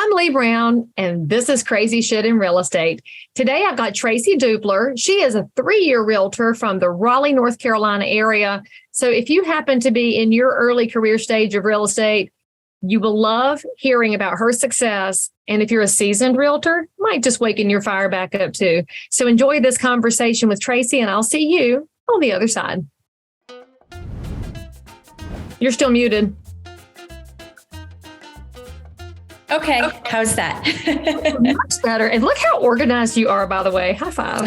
I'm Leigh Brown, and this is Crazy Shit in Real Estate. Today, I've got Tracey Dupler. She is a 3-year realtor from the Raleigh, North Carolina area. So if you happen to be in your early career stage of real estate, you will love hearing about her success. And if you're a seasoned realtor, it might just waken your fire back up too. So enjoy this conversation with Tracey, and I'll see you on the other side. You're still muted. Okay. How's that? Much better. And look how organized you are, by the way. High five.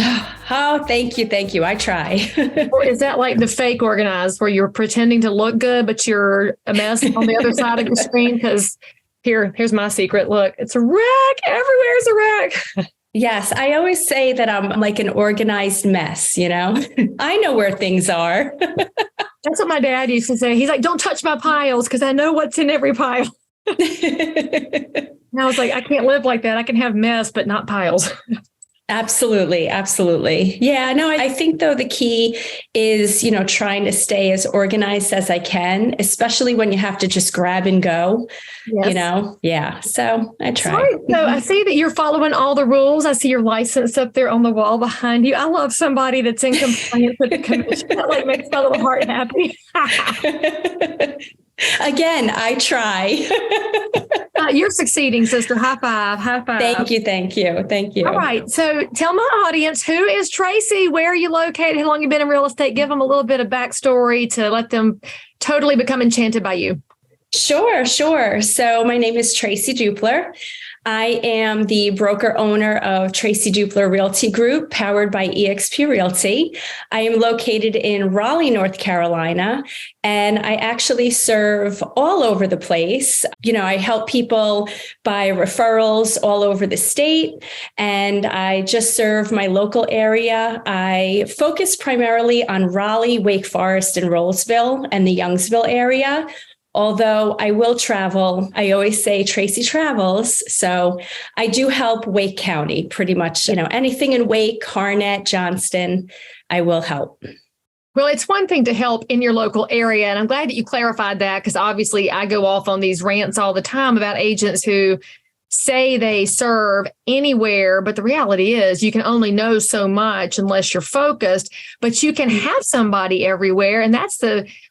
Oh, thank you. Thank you. I try. Or is that like the fake organized where you're pretending to look good, but you're a mess on the other side of your screen? Because here's my secret. Look, it's a wreck. Everywhere's a wreck. Yes. I always say that I'm like an organized mess, you know? I know where things are. That's what my dad used to say. He's like, don't touch my piles because I know what's in every pile. And I was like, I can't live like that. I can have mess, but not piles. Absolutely. Absolutely. Yeah, no, I think though the key is, trying to stay as organized as I can, especially when you have to just grab and go, Yeah. So I try. Right. So I see that you're following all the rules. I see your license up there on the wall behind you. I love somebody that's in compliance with the commission. That like makes my little heart happy. Again, I try. You're succeeding, sister. High five. High five. Thank you. Thank you. Thank you. All right. So tell my audience, who is Tracey? Where are you located? How long you been in real estate? Give them a little bit of backstory to let them totally become enchanted by you. Sure. So my name is Tracey Dupler. I am the broker owner of Tracy Dupler Realty Group, powered by eXp Realty. I am located in Raleigh, North Carolina, and I actually serve all over the place. I help people by referrals all over the state, and I just serve my local area. I focus primarily on Raleigh, Wake Forest, and Rolesville and the Youngsville area. Although I will travel, I always say Tracey travels. So I do help Wake County pretty much, anything in Wake, Harnett, Johnston, I will help. Well, it's one thing to help in your local area. And I'm glad that you clarified that, because obviously I go off on these rants all the time about agents who say they serve anywhere. But the reality is you can only know so much unless you're focused, but you can have somebody everywhere. And that's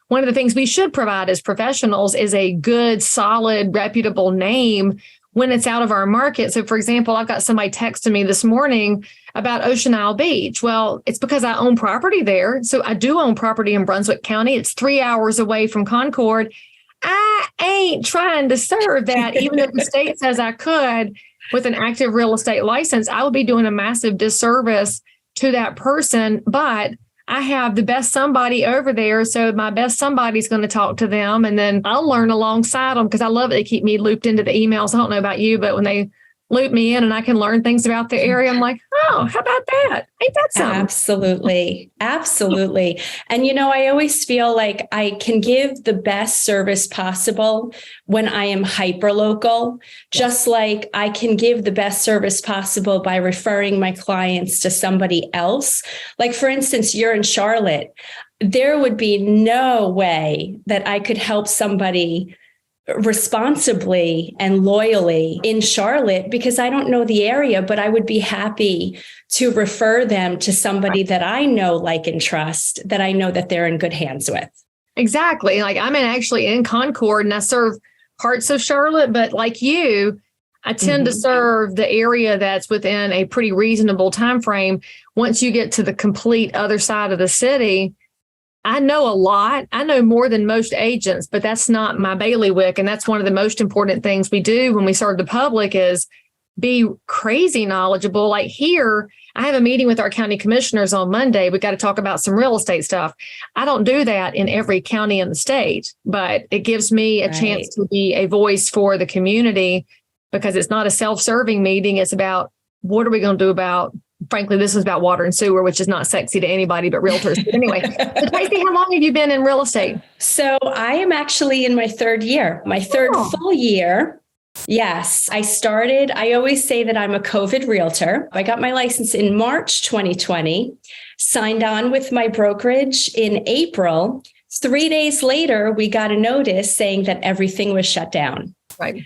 one of the things we should provide as professionals is a good, solid, reputable name when it's out of our market. So for example, I've got somebody texting me this morning about Ocean Isle Beach. Well, it's because I own property there. So I do own property in Brunswick County. It's 3 hours away from Concord. I ain't trying to serve that, even if the state says I could with an active real estate license. I would be doing a massive disservice to that person, but I have the best somebody over there. So my best somebody's going to talk to them, and then I'll learn alongside them, because I love it. They keep me looped into the emails. I don't know about you, but when they loop me in and I can learn things about the area, I'm like, oh, how about that? Ain't that something? Absolutely. Absolutely. And, I always feel like I can give the best service possible when I am hyper local, just like I can give the best service possible by referring my clients to somebody else. Like, for instance, you're in Charlotte. There would be no way that I could help somebody responsibly and loyally in Charlotte, because I don't know the area, but I would be happy to refer them to somebody that I know, like, and trust, that I know that they're in good hands with. Exactly. Like I'm actually in Concord and I serve parts of Charlotte, but like you, I tend to serve the area that's within a pretty reasonable time frame. Once you get to the complete other side of the city, I know a lot. I know more than most agents, but that's not my bailiwick. And that's one of the most important things we do when we serve the public is be crazy knowledgeable. Like here, I have a meeting with our county commissioners on Monday. We got to talk about some real estate stuff. I don't do that in every county in the state, but it gives me a chance to be a voice for the community, because it's not a self-serving meeting. It's about what are we going to do about, frankly, this is about water and sewer, which is not sexy to anybody but realtors. But anyway, so Tracey, how long have you been in real estate? So I am actually in my third year, my third full year. Yes, I always say that I'm a COVID realtor. I got my license in March 2020, signed on with my brokerage in April. 3 days later, we got a notice saying that everything was shut down. Right.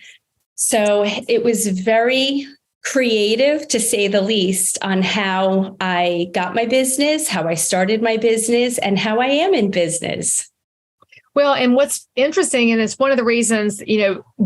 So it was very creative, to say the least, on how I got my business, how I started my business, and how I am in business. Well, and what's interesting, and it's one of the reasons,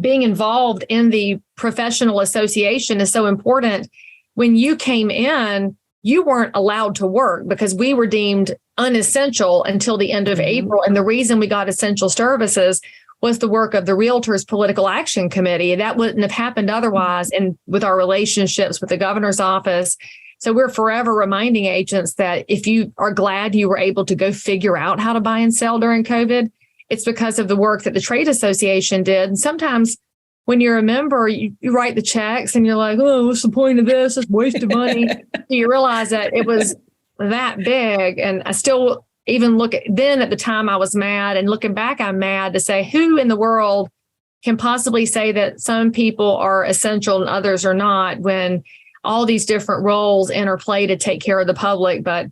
being involved in the professional association is so important. When you came in, you weren't allowed to work because we were deemed unessential until the end of April. And the reason we got essential services was the work of the Realtors Political Action Committee. That wouldn't have happened otherwise, and with our relationships with the governor's office. So we're forever reminding agents that if you are glad you were able to go figure out how to buy and sell during COVID, it's because of the work that the trade association did. And sometimes when you're a member, you write the checks and you're like, oh, what's the point of this? It's a waste of money. You realize that it was that big. And I still even then at the time I was mad, and looking back, I'm mad to say, who in the world can possibly say that some people are essential and others are not, when all these different roles interplay to take care of the public. But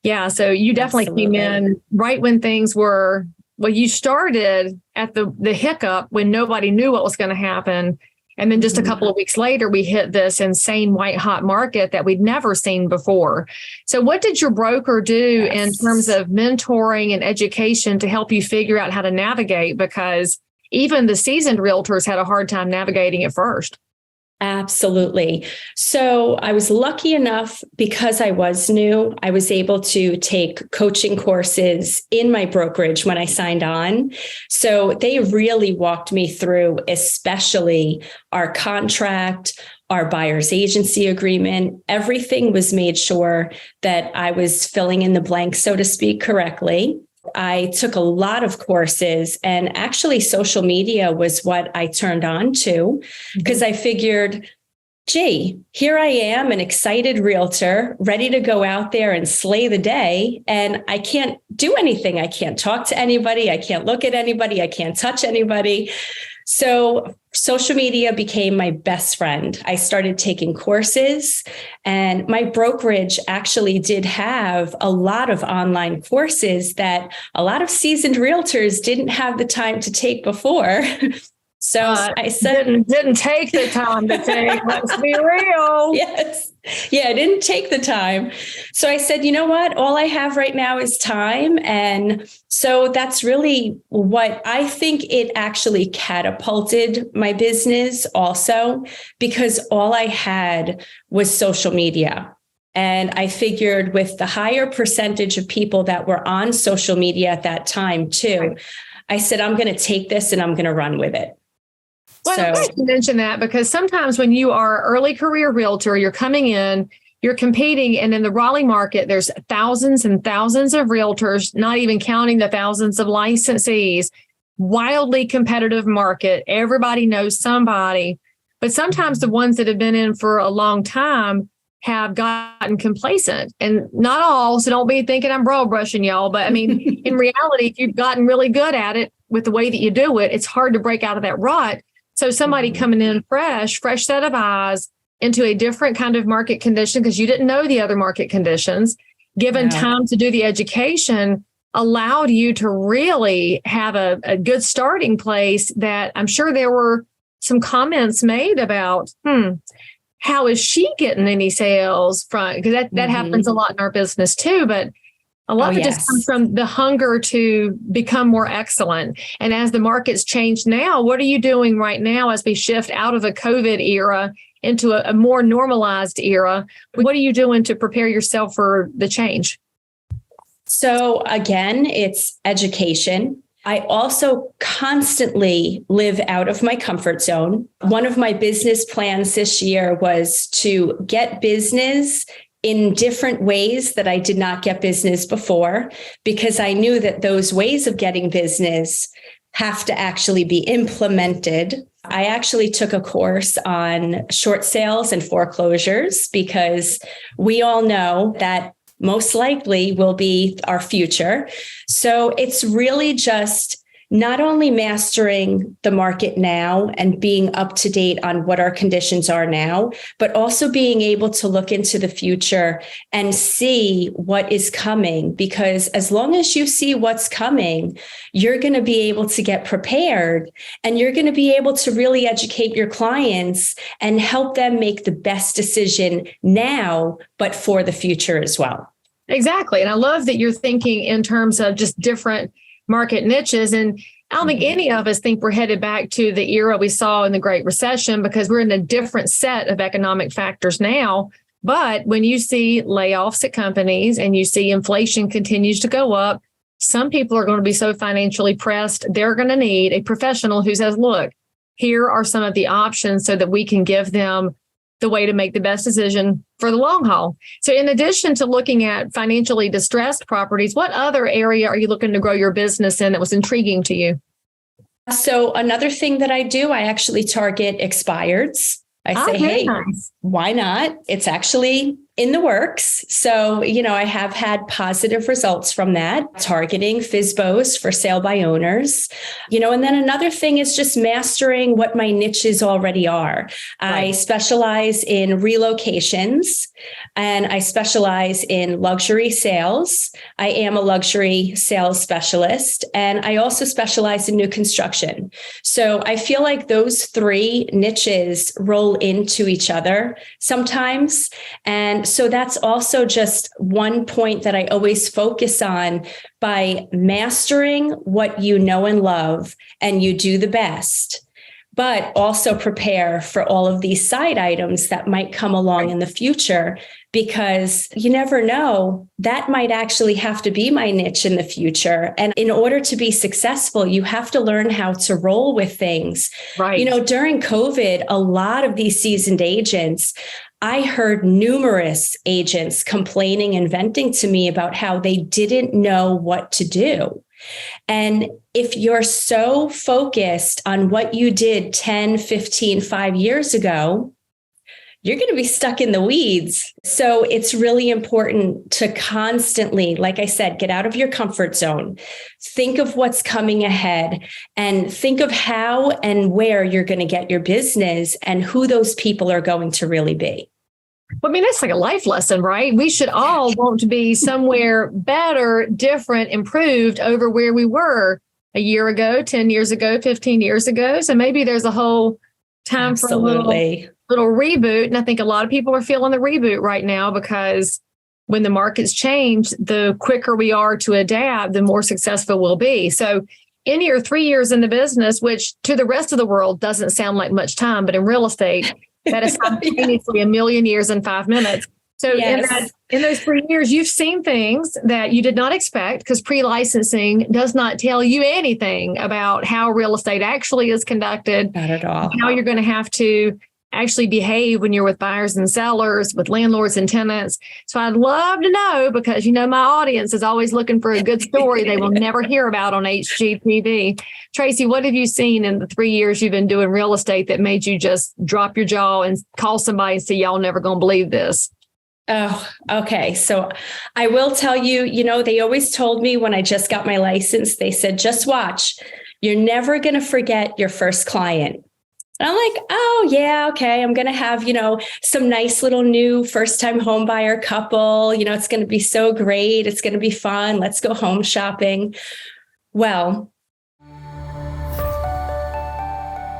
yeah, so you definitely came in right when things were, well, you started at the hiccup when nobody knew what was going to happen. And then just a couple of weeks later, we hit this insane white hot market that we'd never seen before. So what did your broker do in terms of mentoring and education to help you figure out how to navigate? Because even the seasoned realtors had a hard time navigating at first. Absolutely. So I was lucky enough, because I was new, I was able to take coaching courses in my brokerage when I signed on. So they really walked me through, especially our contract, our buyer's agency agreement. Everything was made sure that I was filling in the blanks, so to speak, correctly. I took a lot of courses, and actually social media was what I turned on to, because I figured, gee, here I am, an excited realtor ready to go out there and slay the day. And I can't do anything. I can't talk to anybody. I can't look at anybody. I can't touch anybody. So social media became my best friend. I started taking courses, and my brokerage actually did have a lot of online courses that a lot of seasoned realtors didn't have the time to take before. So I said, didn't take the time to take, let's be real. Yes. Yeah, I didn't take the time. So I said, you know what? All I have right now is time. And so that's really what I think it actually catapulted my business also, because all I had was social media. And I figured with the higher percentage of people that were on social media at that time too, I said, I'm going to take this and I'm going to run with it. Well, I'm glad you mentioned that, because sometimes when you are an early career realtor, you're coming in, you're competing, and in the Raleigh market, there's thousands and thousands of realtors, not even counting the thousands of licensees, wildly competitive market. Everybody knows somebody, but sometimes the ones that have been in for a long time have gotten complacent, and not all. So don't be thinking I'm broad brushing y'all. But I mean, in reality, if you've gotten really good at it with the way that you do it, it's hard to break out of that rut. So somebody coming in fresh set of eyes into a different kind of market condition, because you didn't know the other market conditions, given time to do the education, allowed you to really have a good starting place. That I'm sure there were some comments made about, how is she getting any sales from? Because that happens a lot in our business too. But a lot of it just comes from the hunger to become more excellent. And as the market's changed now, what are you doing right now as we shift out of a COVID era into a more normalized era? What are you doing to prepare yourself for the change? So again, it's education. I also constantly live out of my comfort zone. One of my business plans this year was to get business in different ways that I did not get business before, because I knew that those ways of getting business have to actually be implemented. I actually took a course on short sales and foreclosures, because we all know that most likely will be our future. So it's really just not only mastering the market now and being up to date on what our conditions are now, but also being able to look into the future and see what is coming. Because as long as you see what's coming, you're going to be able to get prepared, and you're going to be able to really educate your clients and help them make the best decision now, but for the future as well. Exactly. And I love that you're thinking in terms of just different market niches. And I don't think any of us think we're headed back to the era we saw in the Great Recession, because we're in a different set of economic factors now. But when you see layoffs at companies and you see inflation continues to go up, some people are going to be so financially pressed, they're going to need a professional who says, look, here are some of the options so that we can give them the way to make the best decision for the long haul. So in addition to looking at financially distressed properties, what other area are you looking to grow your business in that was intriguing to you? So another thing that I do, I actually target expireds. I say, hey, nice. Why not? It's actually in the works. So, I have had positive results from that, targeting FSBOs for sale by owners, and then another thing is just mastering what my niches already are. Right. I specialize in relocations and I specialize in luxury sales. I am a luxury sales specialist, and I also specialize in new construction. So I feel like those three niches roll into each other sometimes. And so that's also just one point that I always focus on. By mastering what you know and love, and you do the best, but also prepare for all of these side items that might come along in the future, because you never know, that might actually have to be my niche in the future. And in order to be successful, you have to learn how to roll with things. Right. During COVID, a lot of these seasoned agents, I heard numerous agents complaining and venting to me about how they didn't know what to do. And if you're so focused on what you did 10, 15, 5 years ago, you're going to be stuck in the weeds. So it's really important to constantly, like I said, get out of your comfort zone, think of what's coming ahead, and think of how and where you're going to get your business and who those people are going to really be. Well, I mean, that's like a life lesson, right? We should all want to be somewhere better, different, improved over where we were a year ago, 10 years ago, 15 years ago. So maybe there's a whole time Absolutely. for a little reboot. And I think a lot of people are feeling the reboot right now, because when the markets change, the quicker we are to adapt, the more successful we'll be. So in your 3 years in the business, which to the rest of the world doesn't sound like much time, but in real estate, that is simultaneously a million years in 5 minutes. So yes. in those 3 years, you've seen things that you did not expect, because pre-licensing does not tell you anything about how real estate actually is conducted. Not at all. How you're going to have to actually behave when you're with buyers and sellers, with landlords and tenants. So I'd love to know, because, my audience is always looking for a good story they will never hear about on HGTV. Tracy, what have you seen in the 3 years you've been doing real estate that made you just drop your jaw and call somebody and say, y'all never going to believe this? Oh, okay. So I will tell you, they always told me when I just got my license, they said, just watch, you're never going to forget your first client. And I'm like, oh, yeah, okay. I'm going to have, some nice little new first-time home buyer couple. It's going to be so great. It's going to be fun. Let's go home shopping. Well,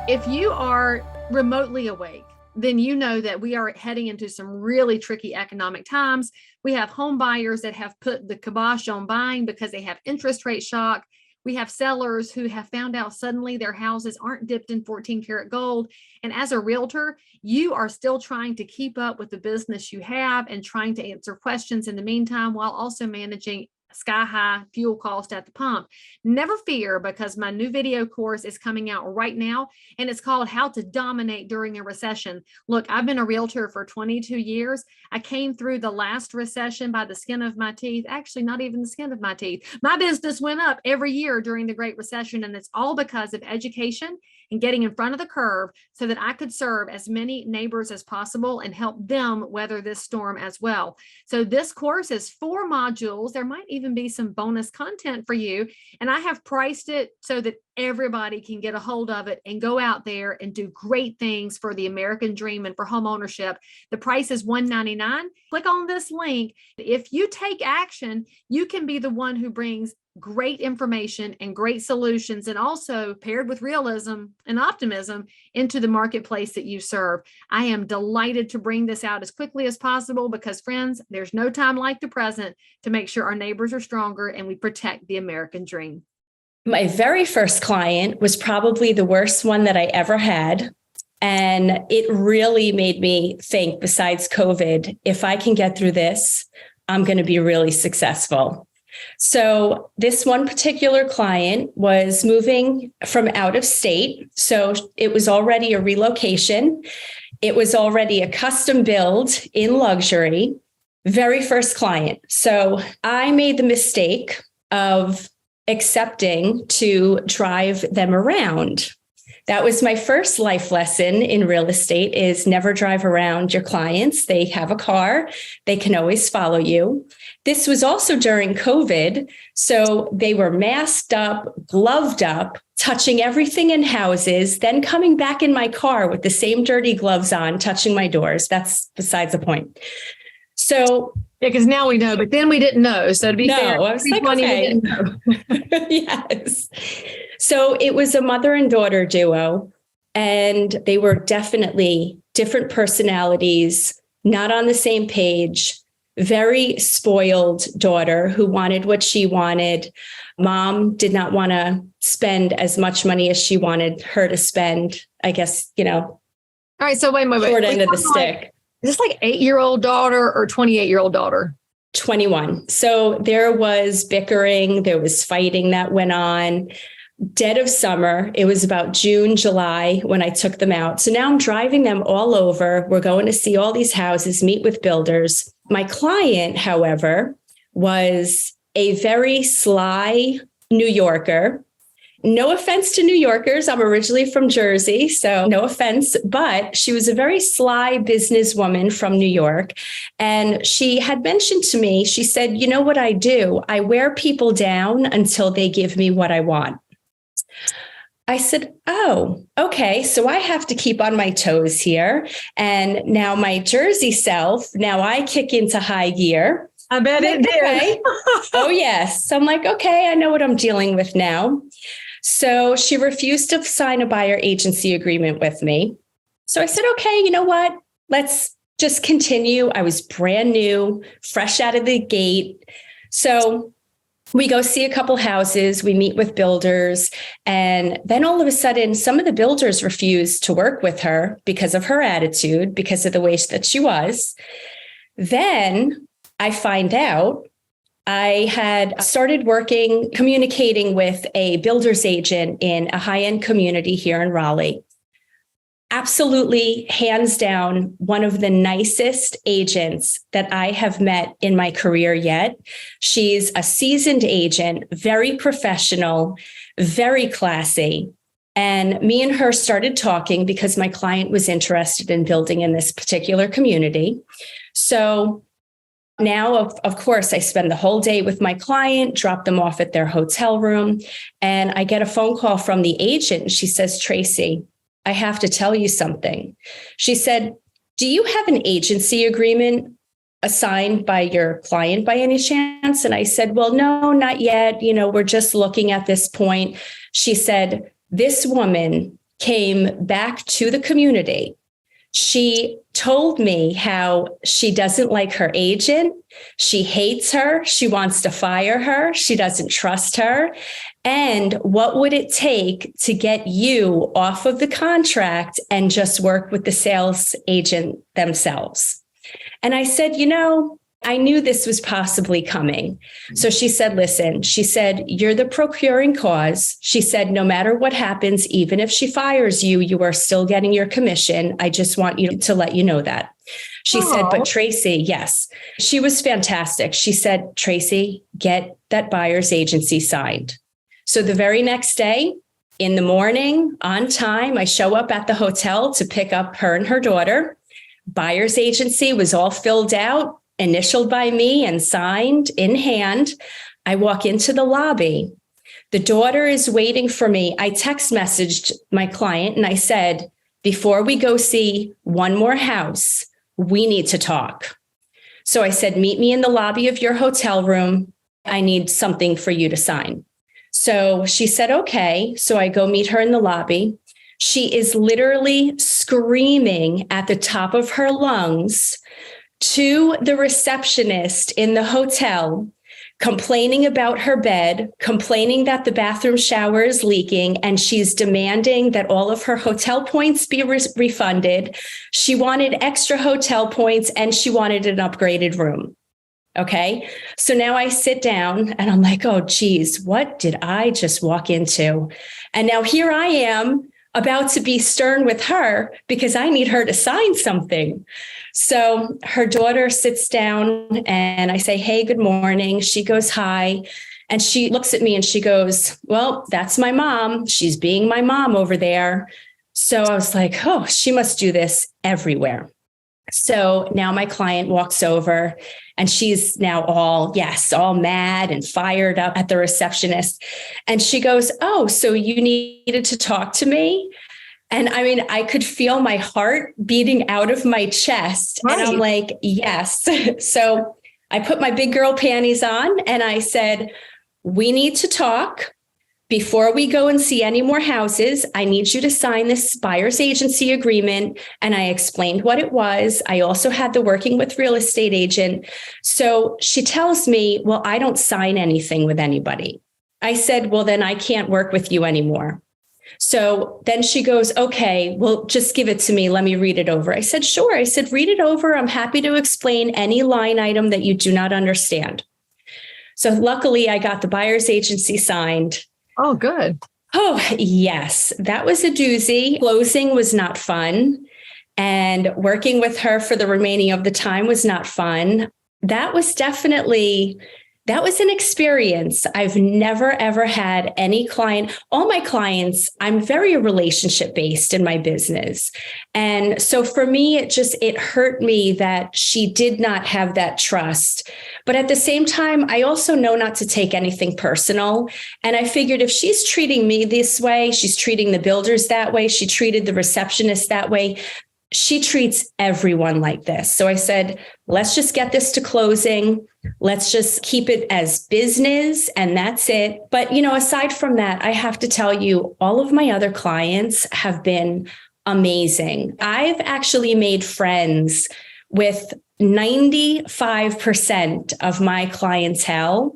if you are remotely awake, then you know that we are heading into some really tricky economic times. We have home buyers that have put the kibosh on buying because they have interest rate shock. We have sellers who have found out suddenly their houses aren't dipped in 14 karat gold. And as a realtor, you are still trying to keep up with the business you have and trying to answer questions in the meantime, while also managing sky high fuel cost at the pump. Never fear, because my new video course is coming out right now, and it's called How to Dominate During a Recession. Look, I've been a realtor for 22 years. I came through the last recession by the skin of my teeth. Actually, not even the skin of my teeth. My business went up every year during the Great Recession, and it's all because of education and getting in front of the curve so that I could serve as many neighbors as possible and help them weather this storm as well. So this course is 4 modules. There might even be some bonus content for you. And I have priced it so that everybody can get a hold of it and go out there and do great things for the American dream and for home ownership. The price is $199. Click on this link. If you take action, you can be the one who brings great information and great solutions, and also paired with realism and optimism into the marketplace that you serve. I am delighted to bring this out as quickly as possible because, friends, there's no time like the present to make sure our neighbors are stronger and we protect the American dream. My very first client was probably the worst one that I ever had. And it really made me think, besides COVID, if I can get through this, I'm going to be really successful. So this one particular client was moving from out of state. So it was already a relocation. It was already a custom build in luxury. Very first client. So I made the mistake of accepting to drive them around. That was my first life lesson in real estate, is never drive around your clients. They have a car. They can always follow you. This was also during COVID. So they were masked up, gloved up, touching everything in houses, then coming back in my car with the same dirty gloves on, touching my doors. That's besides the point. So yeah, because now we know, but then we didn't know. So to be fair, I was like, okay. Yes. So it was a mother and daughter duo, and they were definitely different personalities, not on the same page. Very spoiled daughter who wanted what she wanted. Mom did not want to spend as much money as she wanted her to spend. I guess, All right. So wait. Short end of the stick. Is this like 8-year-old daughter or 28-year-old daughter? 21. So there was bickering. There was fighting that went on. Dead of summer. It was about June, July when I took them out. So now I'm driving them all over. We're going to see all these houses, meet with builders. My client, however, was a very sly New Yorker. No offense to New Yorkers. I'm originally from Jersey, so no offense, but she was a very sly businesswoman from New York. And she had mentioned to me, she said, you know what I do? I wear people down until they give me what I want. I said, oh, okay. So I have to keep on my toes here. And now my Jersey self, now I kick into high gear. I bet it did. Okay. Oh, yes. I'm like, okay, I know what I'm dealing with now. So she refused to sign a buyer agency agreement with me. So I said, okay, you know what? Let's just continue. I was brand new, fresh out of the gate. So we go see a couple houses, we meet with builders, and then all of a sudden, some of the builders refused to work with her because of her attitude, because of the way that she was. Then I find out I had started communicating with a builder's agent in a high-end community here in Raleigh. Absolutely, hands down, one of the nicest agents that I have met in my career yet. She's a seasoned agent, very professional, very classy. And me and her started talking because my client was interested in building in this particular community. So now, of course, I spend the whole day with my client, drop them off at their hotel room, and I get a phone call from the agent. She says, Tracy, I have to tell you something. She said, do you have an agency agreement assigned by your client by any chance? And I said, well, no, not yet. We're just looking at this point. She said, this woman came back to the community. She told me how she doesn't like her agent. She hates her. She wants to fire her. She doesn't trust her. And what would it take to get you off of the contract and just work with the sales agent themselves? And I said, I knew this was possibly coming. So she said, listen, she said, you're the procuring cause. She said, no matter what happens, even if she fires you, you are still getting your commission. I just want you to let you know that. She said, but Tracy, yes, she was fantastic. She said, Tracy, get that buyer's agency signed. So the very next day, In the morning, on time, I show up at the hotel to pick up her and her daughter. Buyer's agency was all filled out, initialed by me and signed in hand. I walk into the lobby. The daughter is waiting for me. I text messaged my client and I said, before we go see one more house, we need to talk. So I said, meet me in the lobby of your hotel room. I need something for you to sign. So she said, okay. So I go meet her in the lobby. She is literally screaming at the top of her lungs to the receptionist in the hotel, complaining about her bed, complaining that the bathroom shower is leaking, and she's demanding that all of her hotel points be refunded. She wanted extra hotel points and she wanted an upgraded room. Okay. So now I sit down and I'm like, oh, geez, what did I just walk into? And now here I am about to be stern with her because I need her to sign something. So her daughter sits down and I say, hey, good morning. She goes, hi. And she looks at me and she goes, well, that's my mom. She's being my mom over there. So I was like, oh, she must do this everywhere. So now my client walks over and she's now all mad and fired up at the receptionist. And she goes, oh, so you needed to talk to me? And I mean, I could feel my heart beating out of my chest. Right. And I'm like, yes. So I put my big girl panties on and I said, we need to talk. Before we go and see any more houses, I need you to sign this buyer's agency agreement. And I explained what it was. I also had the working with real estate agent. So she tells me, well, I don't sign anything with anybody. I said, well, then I can't work with you anymore. So then she goes, okay, well, just give it to me. Let me read it over. I said, sure. I said, read it over. I'm happy to explain any line item that you do not understand. So luckily I got the buyer's agency signed. Oh, good. Oh, yes. That was a doozy. Closing was not fun. And working with her for the remaining of the time was not fun. That was an experience. I've never, ever had any client. All my clients, I'm very relationship based in my business. And so for me, it hurt me that she did not have that trust. But at the same time, I also know not to take anything personal. And I figured if she's treating me this way, she's treating the builders that way, she treated the receptionist that way, she treats everyone like this. So I said, let's just get this to closing. Let's just keep it as business and that's it. But, aside from that, I have to tell you, all of my other clients have been amazing. I've actually made friends with 95% of my clientele.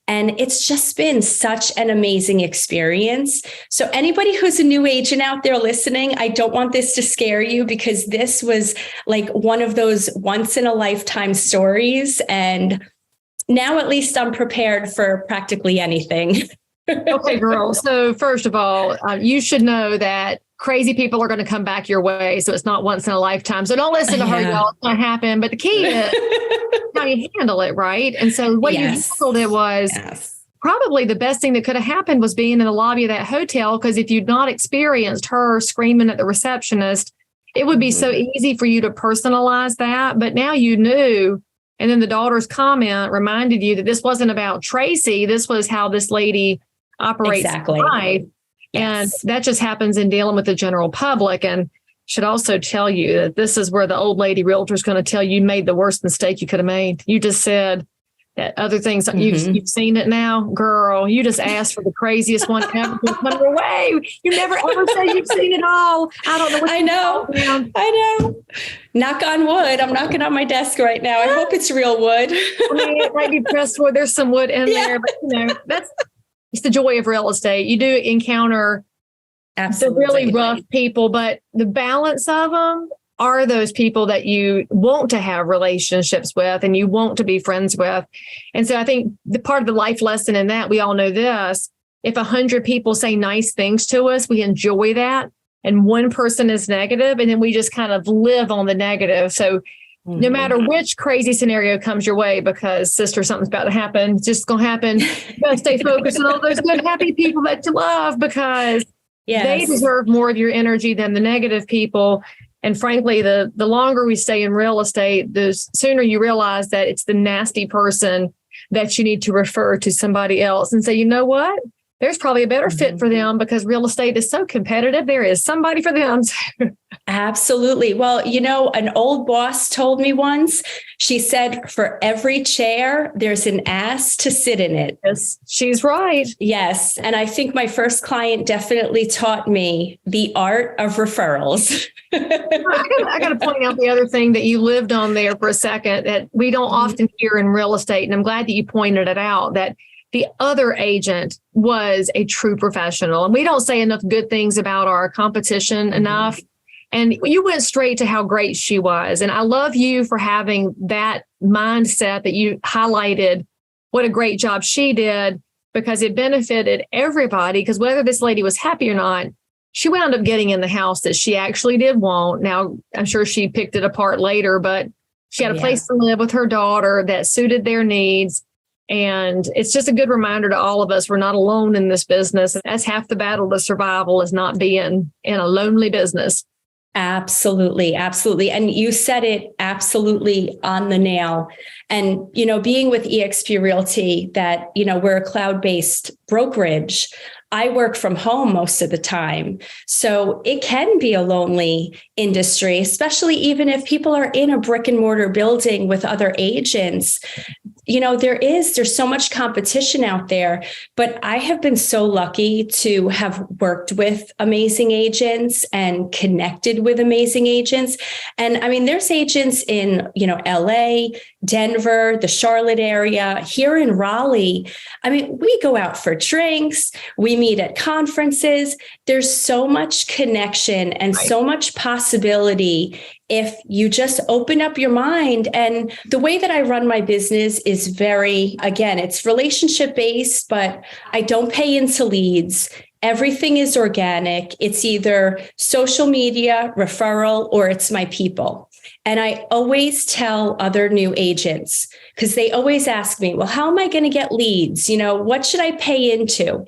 And it's just been such an amazing experience. So anybody who's a new agent out there listening, I don't want this to scare you because this was like one of those once in a lifetime stories. And now at least I'm prepared for practically anything. Okay, girl. So first of all, you should know that crazy people are going to come back your way. So it's not once in a lifetime. So don't listen to her, y'all. It's going to happen. But the key is how you handle it, right? And so the way you handled it was probably the best thing that could have happened was being in the lobby of that hotel. Because if you'd not experienced her screaming at the receptionist, it would be so easy for you to personalize that. But now you knew. And then the daughter's comment reminded you that this wasn't about Tracy. This was how this lady operates in life. Yes. And that just happens in dealing with the general public. And should also tell you that this is where the old lady realtor is going to tell you made the worst mistake you could have made. You just said that other things, you've seen it now, girl. You just asked for the craziest one ever to come your way. You never ever say you've seen it all. I don't know. I know. Knock on wood. I'm knocking on my desk right now. I hope it's real wood. I mean, it might be pressed wood. There's some wood in there, but it's the joy of real estate. You do encounter the really rough people, but the balance of them are those people that you want to have relationships with and you want to be friends with. And so I think the part of the life lesson in that, we all know this, if 100 people say nice things to us, we enjoy that. And one person is negative, and then we just kind of live on the negative. So no matter which crazy scenario comes your way, because sister, something's about to happen, it's just going to happen. You got to stay focused on all those good, happy people that you love, because They deserve more of your energy than the negative people. And frankly, the longer we stay in real estate, the sooner you realize that it's the nasty person that you need to refer to somebody else and say, you know what? There's probably a better fit for them because real estate is so competitive. There is somebody for them. Absolutely. Well, an old boss told me once, she said, for every chair, there's an ass to sit in it. Yes, she's right. Yes. And I think my first client definitely taught me the art of referrals. I got to point out the other thing that you lived on there for a second that we don't often hear in real estate. And I'm glad that you pointed it out, that the other agent was a true professional. And we don't say enough good things about our competition enough. And you went straight to how great she was. And I love you for having that mindset that you highlighted what a great job she did, because it benefited everybody. Because whether this lady was happy or not, she wound up getting in the house that she actually did want. Now, I'm sure she picked it apart later, but she had a place to live with her daughter that suited their needs. And it's just a good reminder to all of us, we're not alone in this business. That's half the battle to survival, is not being in a lonely business. Absolutely. Absolutely. And you said it absolutely on the nail. And, being with eXp Realty, that, we're a cloud-based brokerage. I work from home most of the time. So it can be a lonely industry, especially even if people are in a brick and mortar building with other agents. There's so much competition out there, but I have been so lucky to have worked with amazing agents and connected with amazing agents. And I mean, there's agents in, LA, Denver, the Charlotte area, here in Raleigh. I mean, we go out for drinks, we meet at conferences. There's so much connection and so much possibility if you just open up your mind. And the way that I run my business is it's relationship based, but I don't pay into leads. Everything is organic. It's either social media, referral, or it's my people. And I always tell other new agents, because they always ask me, well, how am I going to get leads? What should I pay into?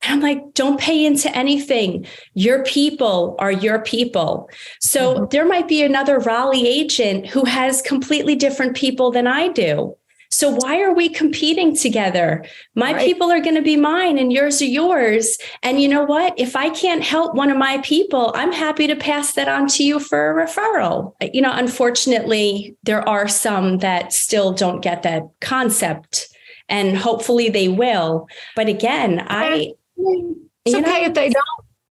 And I'm like, don't pay into anything. Your people are your people. So there might be another Raleigh agent who has completely different people than I do. So why are we competing together? My people are going to be mine and yours are yours. And you know what? If I can't help one of my people, I'm happy to pass that on to you for a referral. Unfortunately, there are some that still don't get that concept, and hopefully they will. But again, it's okay if they don't.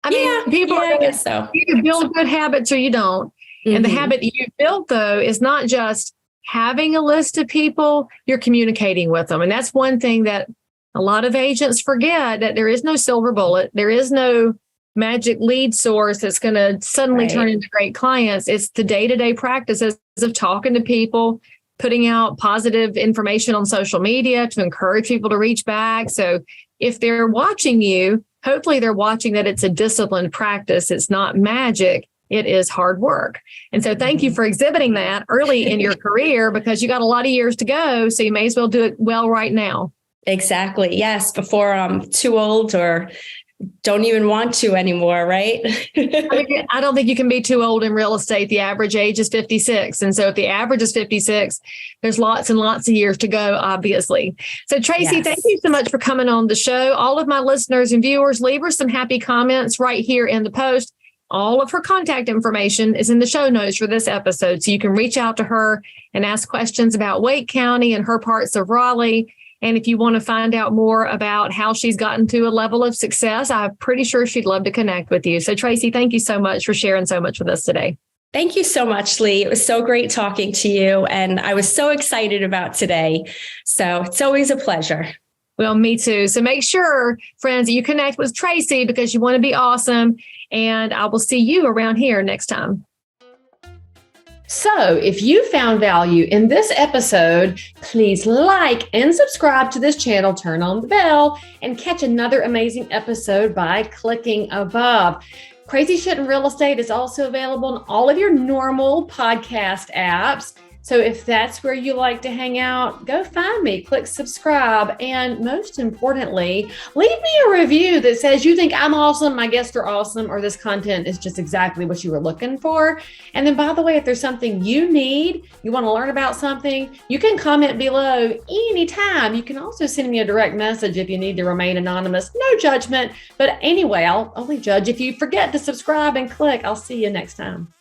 I mean, people are going to either build good habits or you don't. And the habit that you built, though, is not just having a list of people, you're communicating with them. And that's one thing that a lot of agents forget, that there is no silver bullet. There is no magic lead source that's going to suddenly turn into great clients. It's the day-to-day practices of talking to people, putting out positive information on social media to encourage people to reach back. So if they're watching you, hopefully they're watching that it's a disciplined practice. It's not magic. It is hard work. And so thank you for exhibiting that early in your career, because you got a lot of years to go. So you may as well do it well right now. Exactly. Yes. Before I'm too old or don't even want to anymore, right? I don't think you can be too old in real estate. The average age is 56. And so if the average is 56, there's lots and lots of years to go, obviously. So Tracy, thank you so much for coming on the show. All of my listeners and viewers, leave her some happy comments right here in the post. All of her contact information is in the show notes for this episode. So you can reach out to her and ask questions about Wake County and her parts of Raleigh. And if you want to find out more about how she's gotten to a level of success, I'm pretty sure she'd love to connect with you. So Tracy, thank you so much for sharing so much with us today. Thank you so much, Leigh. It was so great talking to you. And I was so excited about today. So it's always a pleasure. Well, me too. So make sure, friends, that you connect with Tracy because you want to be awesome. And I will see you around here next time. So if you found value in this episode, please like and subscribe to this channel, turn on the bell, and catch another amazing episode by clicking above. Crazy Shit in Real Estate is also available on all of your normal podcast apps. So if that's where you like to hang out, go find me, click subscribe. And most importantly, leave me a review that says you think I'm awesome, my guests are awesome, or this content is just exactly what you were looking for. And then, by the way, if there's something you need, you want to learn about something, you can comment below anytime. You can also send me a direct message if you need to remain anonymous. No judgment. But anyway, I'll only judge if you forget to subscribe and click. I'll see you next time.